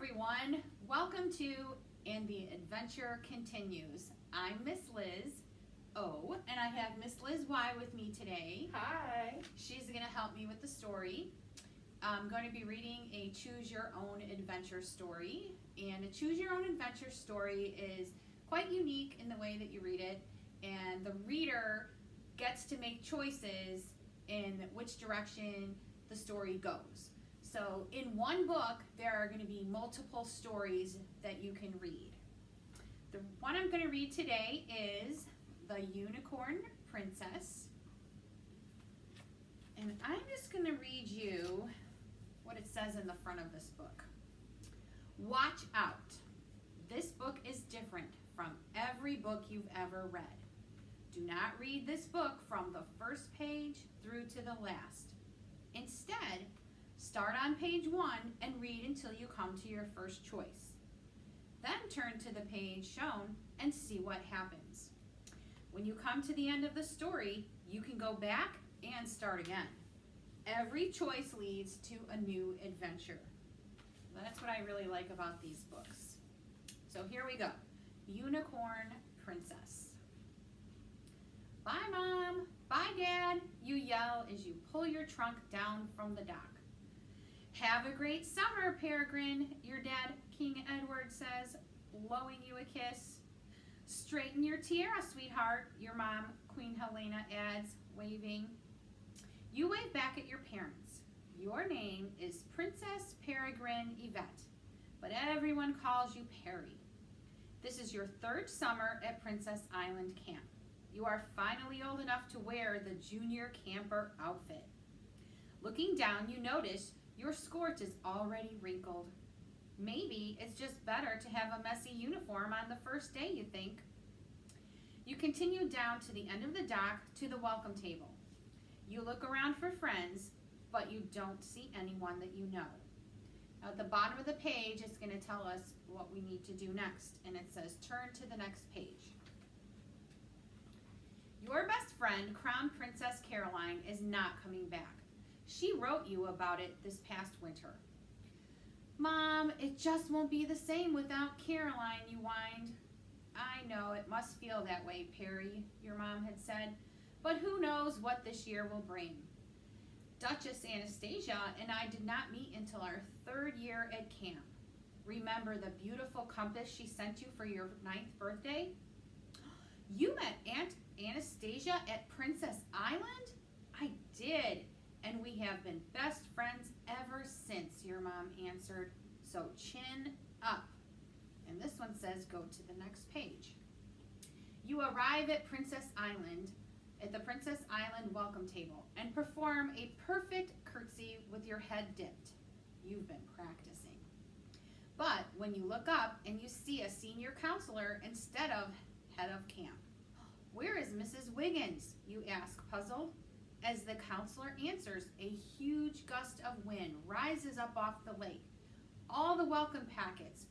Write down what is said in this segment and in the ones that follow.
everyone. Welcome to And the Adventure Continues. I'm Miss Liz O, and I have Miss Liz Y with me today. Hi. She's going to help me with the story. I'm going to be reading a Choose Your Own Adventure story. And a Choose Your Own Adventure story is quite unique in the way that you read it. And the reader gets to make choices in which direction the story goes. So in one book, there are going to be multiple stories that you can read. The one I'm going to read today is The Unicorn Princess. And I'm just going to read you what it says in the front of this book. Watch out. This book is different from every book you've ever read. Do not read this book from the first page through to the last. Instead, start on page 1 and read until you come to your first choice. Then turn to the page shown and see what happens. When you come to the end of the story, you can go back and start again. Every choice leads to a new adventure. That's what I really like about these books. So here we go. Unicorn Princess. Bye, Mom. Bye, Dad, you yell as you pull your trunk down from the dock. Have a great summer, Peregrine, your dad, King Edward, says, blowing you a kiss. Straighten your tiara, sweetheart, your mom, Queen Helena, adds, waving. You wave back at your parents. Your name is Princess Peregrine Yvette, but everyone calls you Perry. This is your 3rd summer at Princess Island Camp. You are finally old enough to wear the junior camper outfit. Looking down, you notice your skirt is already wrinkled. Maybe it's just better to have a messy uniform on the first day, you think. You continue down to the end of the dock to the welcome table. You look around for friends, but you don't see anyone that you know. At the bottom of the page, it's going to tell us what we need to do next, and it says turn to the next page. Your best friend, Crown Princess Caroline, is not coming back. She wrote you about it this past winter. Mom, it just won't be the same without Caroline, you whined. I know, it must feel that way, Perry, your mom had said, but who knows what this year will bring. Duchess Anastasia and I did not meet until our 3rd year at camp. Remember the beautiful compass she sent you for your 9th birthday? You met Aunt Anastasia at Princess Island? I did. And we have been best friends ever since, your mom answered. So chin up. And this one says go to the next page. You arrive at Princess Island, at the Princess Island welcome table, and perform a perfect curtsy with your head dipped. You've been practicing. But when you look up and you see a senior counselor instead of head of camp. Where is Mrs. Wiggins? You ask, puzzled. As the counselor answers, a huge gust of wind rises up off the lake. All the welcome packets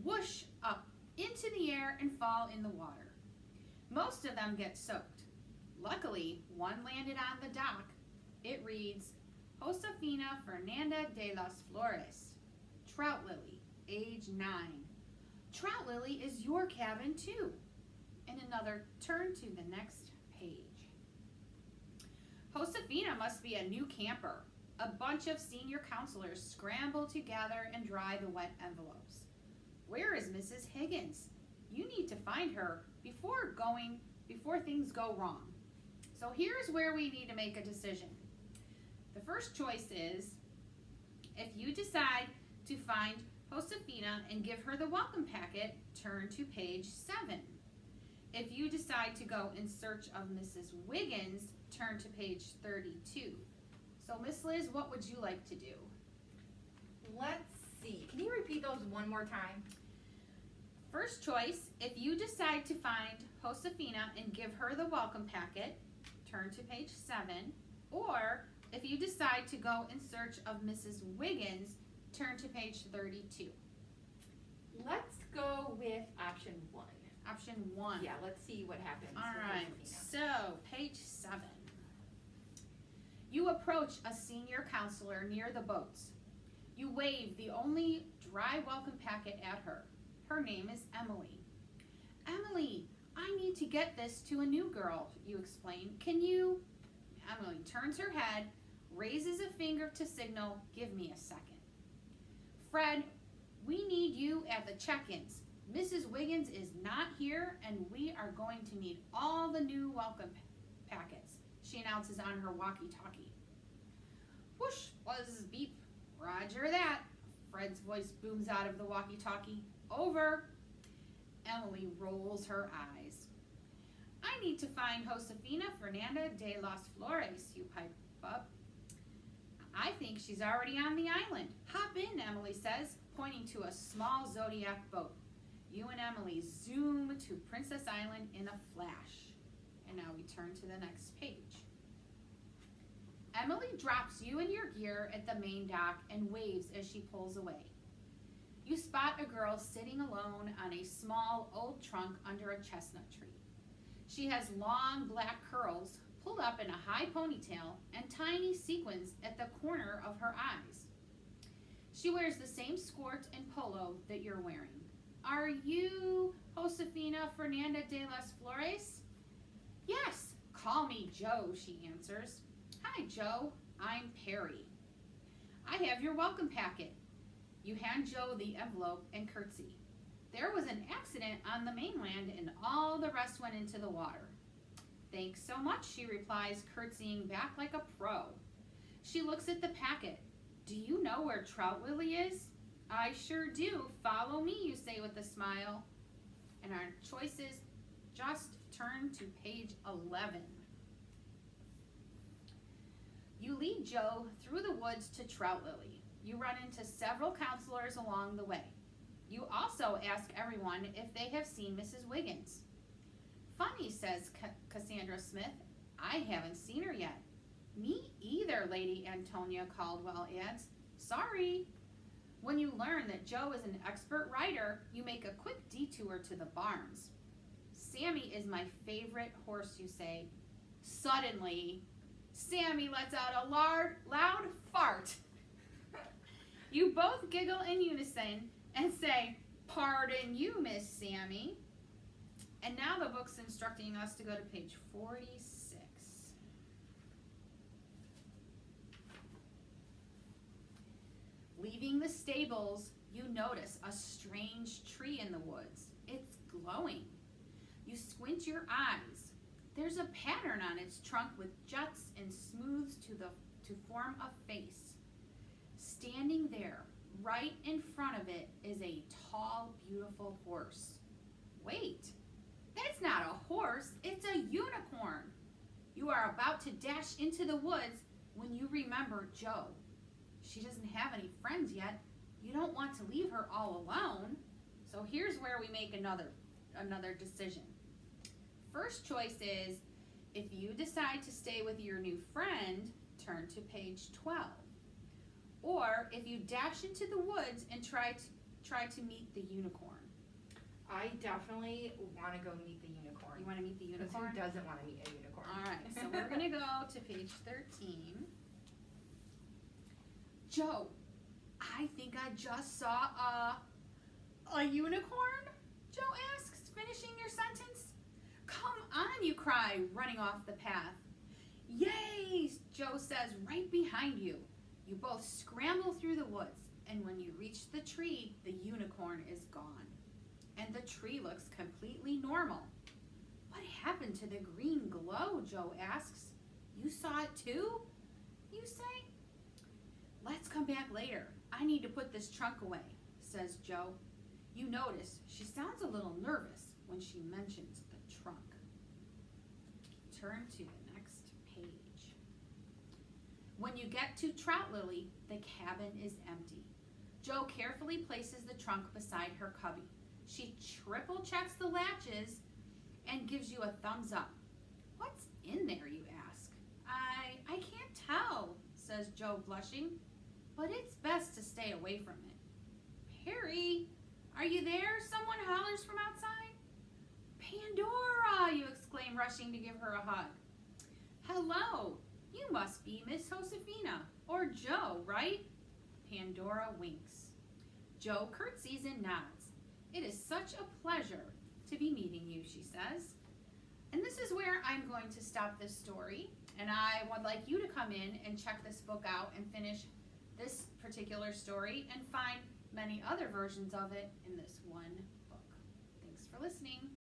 whoosh up into the air and fall in the water. Most of them get soaked. Luckily, one landed on the dock. It reads, Josefina Fernanda de las Flores, Trout Lily, age 9. Trout Lily is your cabin too. And another turn to the next page. Josefina must be a new camper. A bunch of senior counselors scramble to gather and dry the wet envelopes. Where is Mrs. Higgins? You need to find her before things go wrong. So here's where we need to make a decision. The first choice is, if you decide to find Josefina and give her the welcome packet, turn to page 7. If you decide to go in search of Mrs. Wiggins, turn to page 32. So, Miss Liz, what would you like to do? Let's see. Can you repeat those one more time? First choice, if you decide to find Josefina and give her the welcome packet, turn to page 7. Or, if you decide to go in search of Mrs. Wiggins, turn to page 32. Let's go with option 1. Option 1. Yeah, let's see what happens. All with right, Josefina. so page 7. You approach a senior counselor near the boats. You wave the only dry welcome packet at her. Her name is Emily. Emily, I need to get this to a new girl, you explain. Can you? Emily turns her head, raises a finger to signal, give me a second. Fred, we need you at the check-ins. Mrs. Wiggins is not here, and we are going to need all the new welcome packets, she announces on her walkie-talkie. Whoosh, buzz, beep. Roger that. Fred's voice booms out of the walkie-talkie. Over. Emily rolls her eyes. I need to find Josefina Fernanda de las Flores, you pipe up. I think she's already on the island. Hop in, Emily says, pointing to a small Zodiac boat. You and Emily zoom to Princess Island in a flash. And now we turn to the next page. Emily drops you and your gear at the main dock and waves as she pulls away. You spot a girl sitting alone on a small old trunk under a chestnut tree. She has long black curls pulled up in a high ponytail and tiny sequins at the corner of her eyes. She wears the same skirt and polo that you're wearing. Are you Josefina Fernanda de las Flores? Yes, call me Joe, she answers. Hi, Joe. I'm Perry. I have your welcome packet. You hand Joe the envelope and curtsy. There was an accident on the mainland and all the rest went into the water. Thanks so much, she replies, curtsying back like a pro. She looks at the packet. Do you know where Trout Willie is? I sure do. Follow me, you say with a smile. And our choices just turn to page 11. You lead Joe through the woods to Trout Lily. You run into several counselors along the way. You also ask everyone if they have seen Mrs. Wiggins. Funny, says Cassandra Smith. I haven't seen her yet. Me either, Lady Antonia Caldwell adds. Sorry. When you learn that Joe is an expert writer, you make a quick detour to the barns. Sammy is my favorite horse, you say. Suddenly, Sammy lets out a loud fart. You both giggle in unison and say, pardon you, Miss Sammy. And now the book's instructing us to go to page 46. Leaving the stables, you notice a strange tree in the woods. It's glowing. You squint your eyes. There's a pattern on its trunk with juts and smooths to form a face. Standing there, right in front of it, is a tall, beautiful horse. Wait, that's not a horse, it's a unicorn. You are about to dash into the woods when you remember Joe. She doesn't have any friends yet. You don't want to leave her all alone. So here's where we make another decision. First choice is, if you decide to stay with your new friend, turn to page 12. Or if you dash into the woods and try to meet the unicorn. I definitely want to go meet the unicorn. You want to meet the unicorn? Who doesn't want to meet a unicorn? All right, so we're going to go to page 13. Joe, I think I just saw a unicorn? Joe asks, finishing your sentence. Come on, you cry, running off the path. Yay, Joe says, right behind you. You both scramble through the woods, and when you reach the tree, the unicorn is gone. And the tree looks completely normal. What happened to the green glow, Joe asks. You saw it too? You say? Let's come back later. I need to put this trunk away, says Joe. You notice she sounds a little nervous when she mentions the trunk. Turn to the next page. When you get to Trout Lily, the cabin is empty. Joe carefully places the trunk beside her cubby. She triple checks the latches and gives you a thumbs up. What's in there, you ask? I can't tell, says Joe, blushing, but it's best to stay away from it. Perry, are you there? Someone hollers from outside. Pandora, you exclaim, rushing to give her a hug. Hello, you must be Miss Josefina, or Joe, right? Pandora winks. Jo curtsies and nods. It is such a pleasure to be meeting you, she says. And this is where I'm going to stop this story, and I would like you to come in and check this book out and finish this particular story and find many other versions of it in this one book. Thanks for listening.